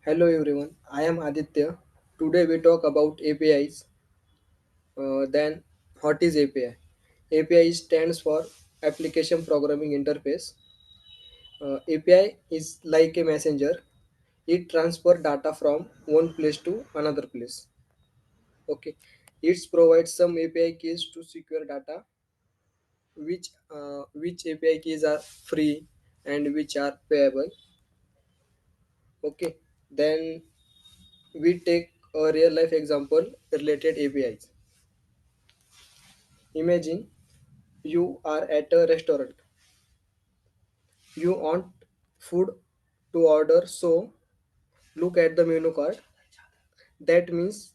Hello everyone, I am Aditya. Today we talk about APIs. Then, what is API? API stands for Application Programming Interface. API is like a messenger. It transfers data from one place to another place. Okay, it provides some API keys to secure data, which API keys are free and which are payable. Okay, then we take a real life example related APIs. Imagine you are at a restaurant. You want food to order, so look at the menu card. That means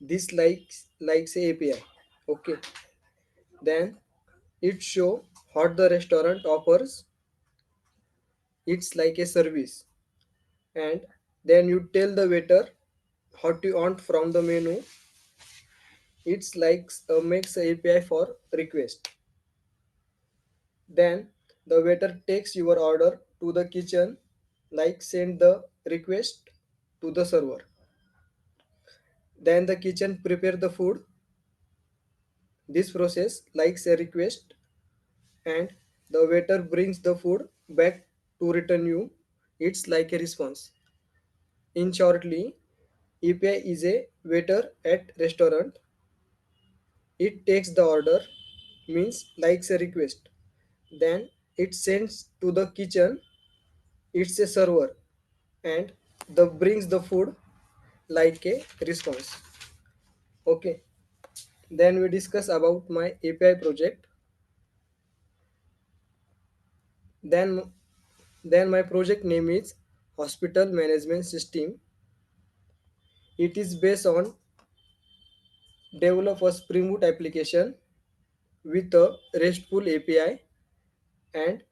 this likes a API. Okay. Then it show what the restaurant offers. It's like a service. And then you tell the waiter what you want from the menu. It's like makes a API for request. Then the waiter takes your order to the kitchen, like send the request to the server. Then the kitchen prepare the food. This process likes a request and the waiter brings the food back to return you. It's like a response. In shortly, API is a waiter at restaurant. It takes the order, means likes a request. Then it sends to the kitchen. It's a server and the brings the food like a response. Okay, then we discuss about my API project. Then then my project name is hospital management system. It is based on develop a Springboot application with a RESTful API and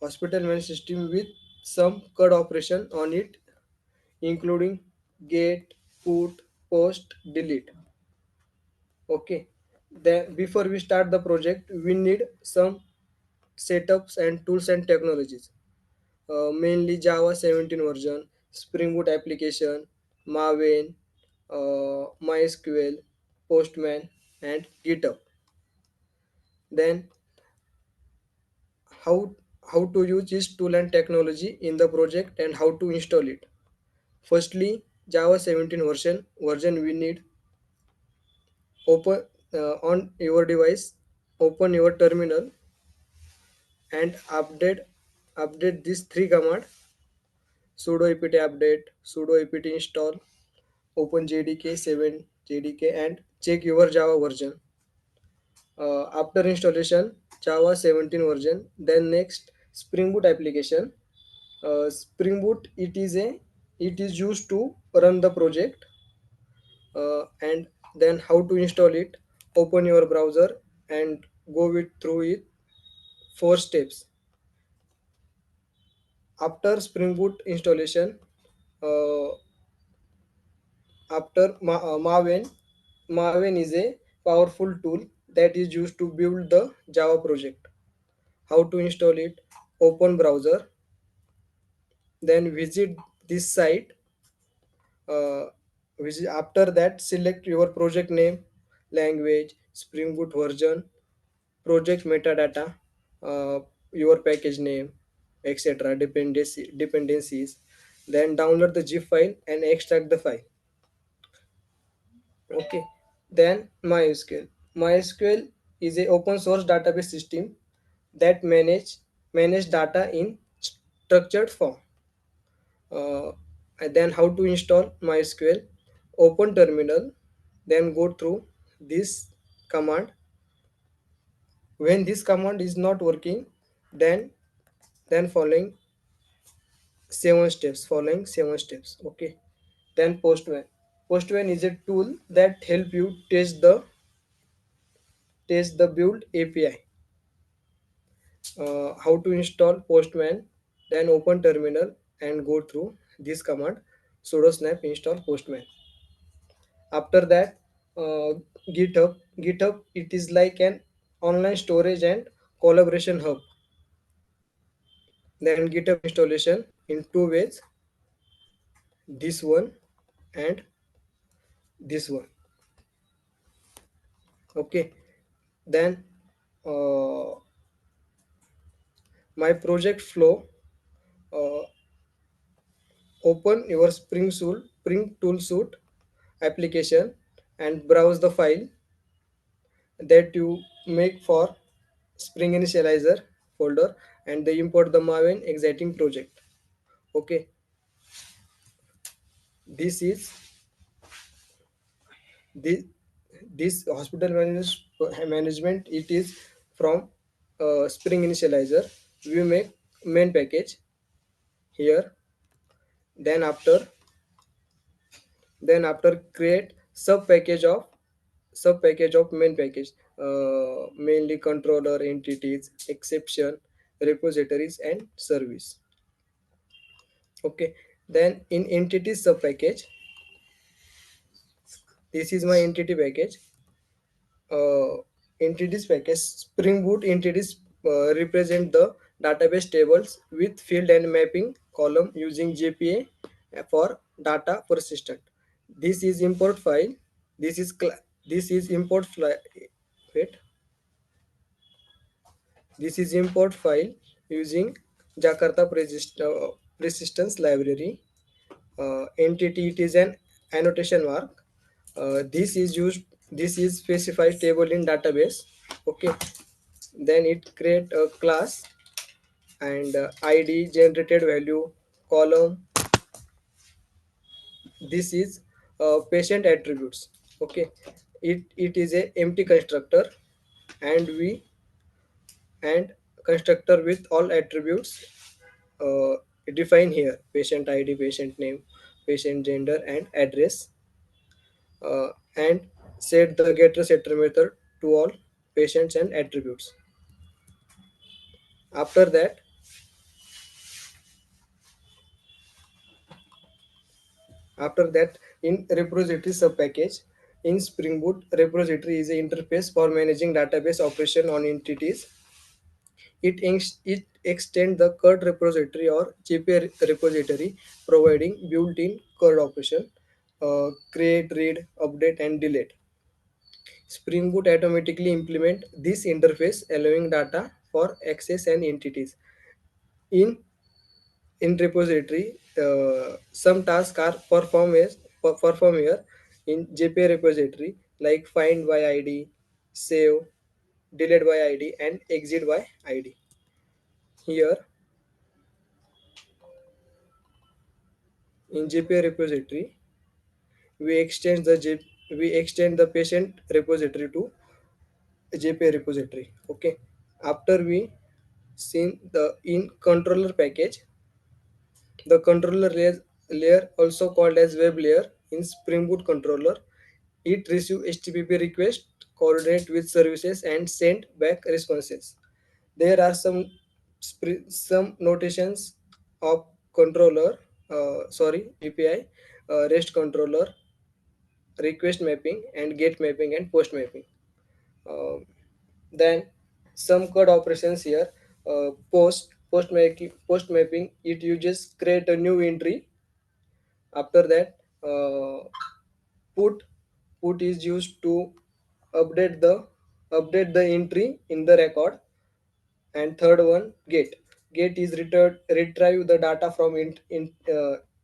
hospital management system with some CURD operation on it, including get, put, post, delete. Okay. Then before we start the project, we need some setups and tools and technologies. Mainly Java 17 version, Spring Boot application, Maven, MySQL, Postman, and GitHub. Then how how to use this tool and technology in the project and how to install it. Firstly, Java 17 version we need. Open on your device, open your terminal and update these three command: sudo apt update, sudo apt install, open jdk 7 jdk and check your Java version. After installation Java 17 version, then next Spring Boot application. Spring Boot, it is used to run the project. And then how to install it: open your browser and go with through it four steps. After Spring Boot installation, uh, Maven is a powerful tool that is used to build the Java project. How to install it: open browser, then visit this site. uh, After that select your project name, language, Spring Boot version, project metadata, uh, your package name, etc. Dependencies. Then download the zip file and extract the file. Okay. Then MySQL is a open source database system that manage data in structured form. And then how to install MySQL: open terminal, then go through this command. When this command is not working, then following 7 steps. Okay. Then Postman is a tool that help you test the build API. How to install Postman: then open terminal and go through this command: sudo snap install Postman. After that, github, it is like an online storage and collaboration hub. Then GitHub installation in two ways: this one and this one. Okay, then uh, my project flow. uh, Open your Spring Tool Suite application and browse the file that you make for Spring Initializer folder, and they import the Maven exciting project. Okay, this is this this hospital management. It is from Spring Initializer. We make main package here. Then after create sub package of main package, mainly controller, entities, exception, repositories, and service. Okay, then in entity sub package, this is my entity package. uh, Entities package. Springboot entities represent the database tables with field and mapping column using JPA for data persistent. This is import file. This is import file. Wait. This is import file using Jakarta persistence library. Entity, it is an annotation mark. This is used. This is specified table in database. Okay, then it create a class, and id generated value column. This is patient attributes. Okay, it is a empty constructor, and we and constructor with all attributes uh, define here: patient id, patient name, patient gender, and address. And set the getter setter method to all patients and attributes. After that, in repository subpackage, in Spring Boot, repository is an interface for managing database operation on entities. It extends the CURD repository or JPA repository, providing built-in CURD operation, create, read, update, and delete. Spring Boot automatically implement this interface, allowing data for access and entities. In repository, some tasks are perform here in JPA repository, like find by ID, save, delete by ID, and exit by ID. Here in JPA repository, we extend the patient repository to JPA repository. Okay. After we seen the in controller package, the controller layer, also called as web layer in Spring Boot controller, it receives HTTP request, coordinate with services, and send back responses. There are some notations of controller, API, REST controller, request mapping, and get mapping, and post mapping. Um, then some code operations here. Post mapping, it uses create a new entry. After that, put put is used to update the entry in the record. And third one, get is retrieve the data from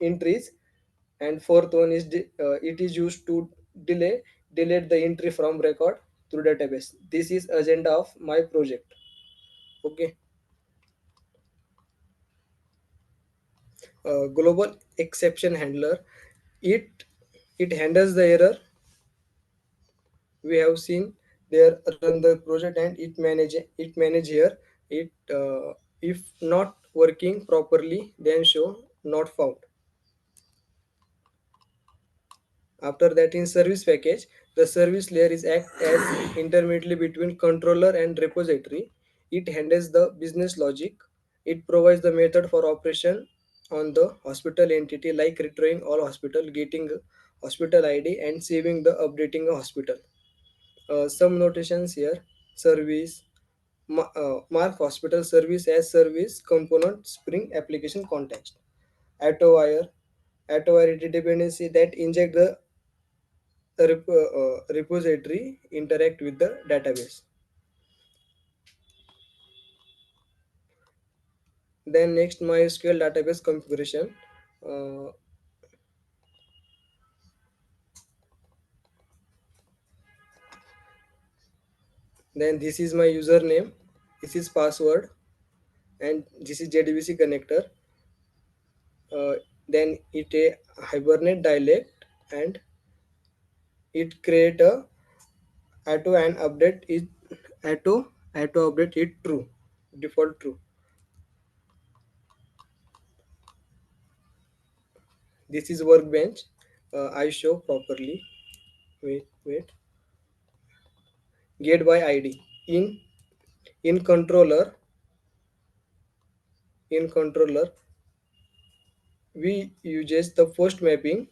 entries. And fourth one is it is used to delete the entry from record through database. This is agenda of my project. Okay. Global exception handler, it handles the error. We have seen there, run the project, and it manage here. It if not working properly, then show not found. After that, in service package, the service layer is act as intermediary between controller and repository. It handles the business logic. It provides the method for operation on the hospital entity, like retrieving all hospital, getting hospital ID, and saving the updating a hospital. Some notations here: service, mark hospital service as service component, Spring application context, auto wire, auto dependency that inject the repository interact with the database. Then next MySQL database configuration. Uh, then this is my username, this is password, and this is JDBC connector. Uh, then it a Hibernate dialect, and it create a auto and update it auto update it true, default true. This is workbench. I show properly. Wait. Get by ID in controller. In controller, we uses the post mapping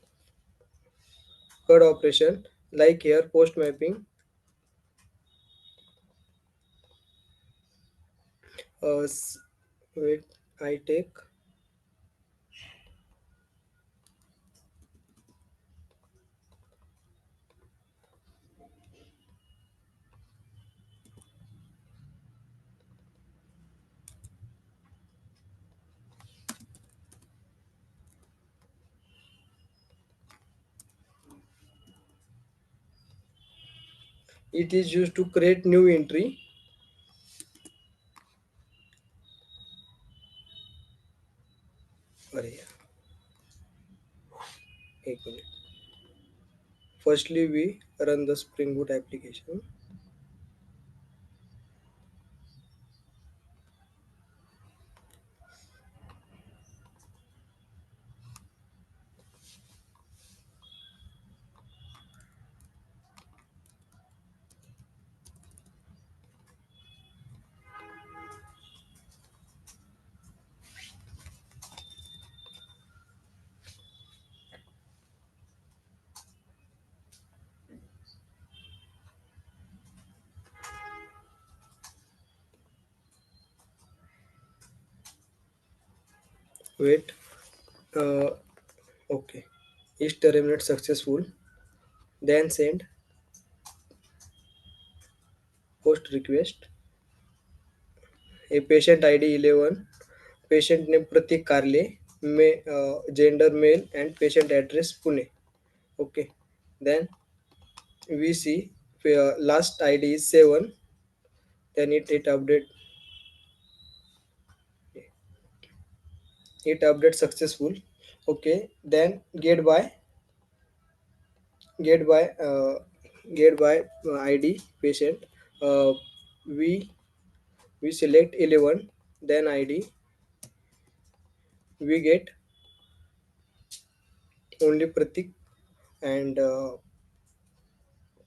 CURD operation, like here post mapping. Uh, s- Wait, I take it is used to create new entry. अरे यार, एक minute. Firstly, we run the Spring Boot application. Wait, uh, okay. Is terminate successful? Then send post request. A patient ID 11, patient name Pratik Karle, gender male, and patient address Pune. Okay. Then we see last ID is 7. Then it update successful. Okay. Then get by ID patient. Uh, we we select 11. Then ID we get only Pratik, and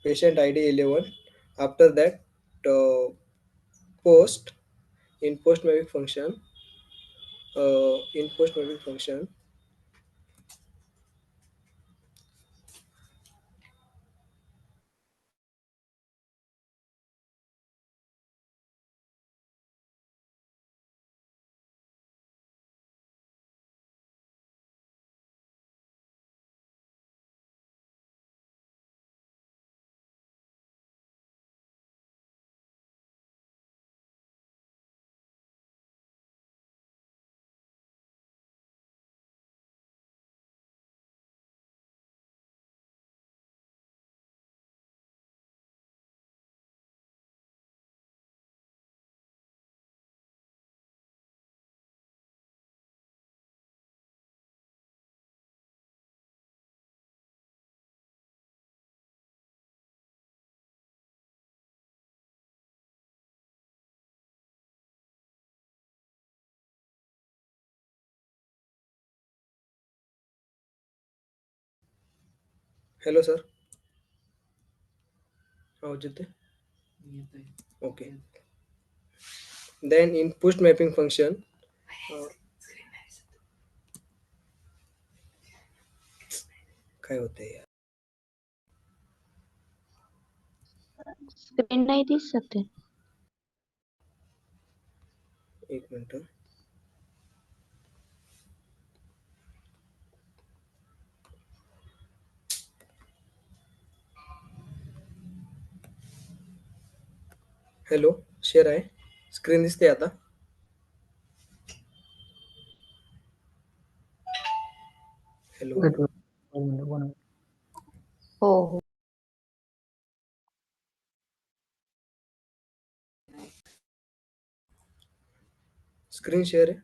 patient ID 11. After that, uh, post in post mapping function. In post mapping function, hello sir. आवाज येते? Okay. Then in post mapping function, uh, काय होते यार? Screen नाही दिसत आहे. एक minute. Hello, share आहे. स्क्रीन दिसते आता. Hello. Wait, wait, 1 minute, 1 minute. हो, हो. स्क्रीन शेअर आहे.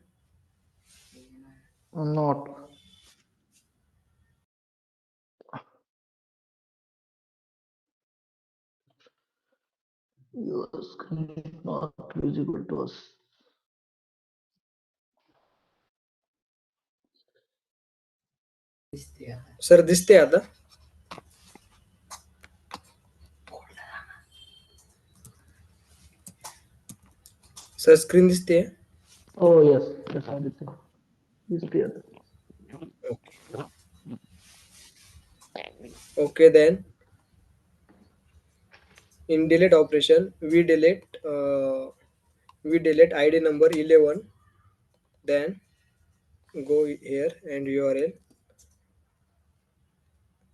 Not. Your screen is not visible to us. Sir दिसते आता. सर स्क्रीन दिसते. Oh, yes, yes, I did see. It's clear. Okay, then in delete operation, we delete ID number 11. Then go here and URL,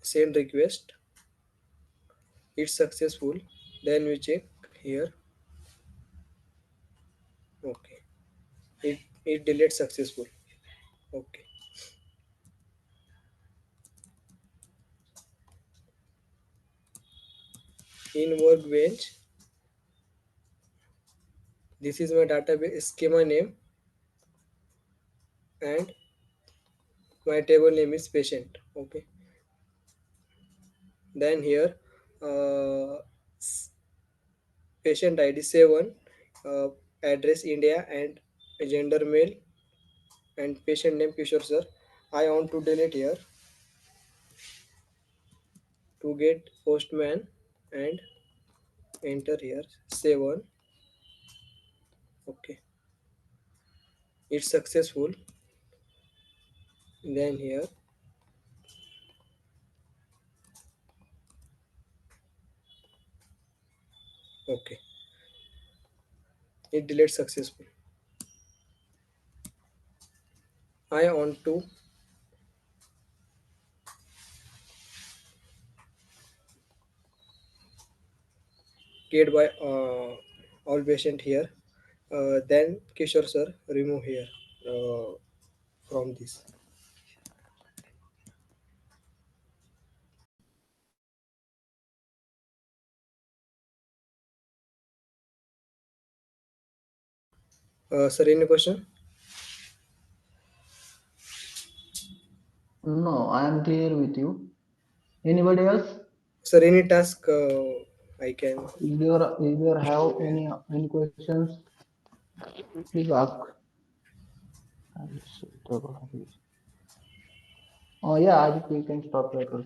send request. It's successful. Then we check here. Okay, it delete successful. Okay. In workbench, this is my database schema name and my table name is patient. Okay. Then here, patient ID 7, address India and gender male, and patient name Kishore sir. I want to delete here to get postman and enter here 7. Okay, it's successful. Then here, okay, it deletes successful. I want to get by all patient here. Then Kishore sir remove here from this. Sir, any question? No, I am clear with you. Anybody else? Sir, any task I can. If there have any questions, please ask. Oh yeah, I think we can stop later.